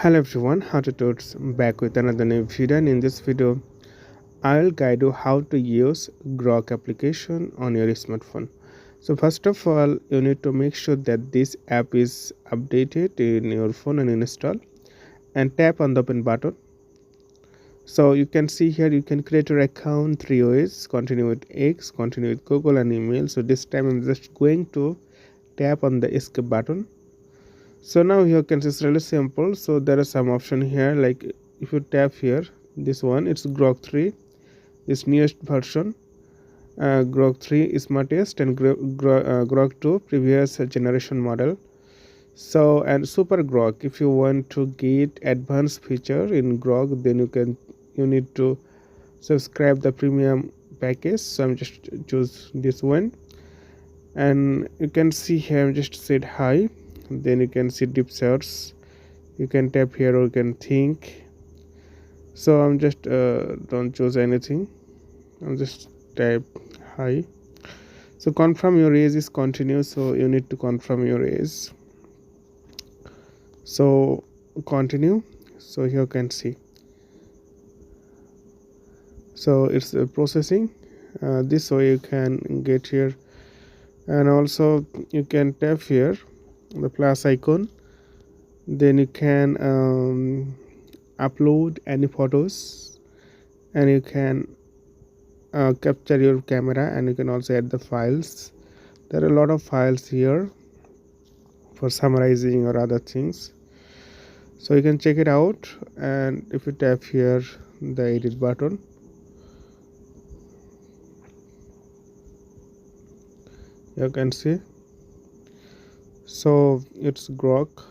Hello everyone, how to totes back with another new video, and in this video I'll guide you how to use Grok application on your smartphone. So first of all, you need to make sure that this app is updated in your phone and install, and tap on the open button. So you can see here you can create your account 3 ways: continue with X, continue with Google, and email. So this time I'm just going to tap on the escape button. So now you can see it's really simple. So there are some option here, like if you tap here, this one, it's Grok 3, this newest version. Grok 3 smartest, and Grok 2 previous generation model. So, and Super Grok, if you want to get advanced feature in Grok, then you need to subscribe the premium package. So I'm just choose this one, and you can see here I'm just said hi. Then you can see deep search, you can tap here, or you can think. So I'm just don't choose anything, I'm just type hi. So confirm your age is continue, so you need to confirm your age. So continue. So here you can see, so it's processing. This way you can get here, and also you can tap here the plus icon. Then you can upload any photos, and you can capture your camera, and you can also add the files. There are a lot of files here for summarizing or other things, so you can check it out. And if you tap here the edit button, you can see, so it's Grok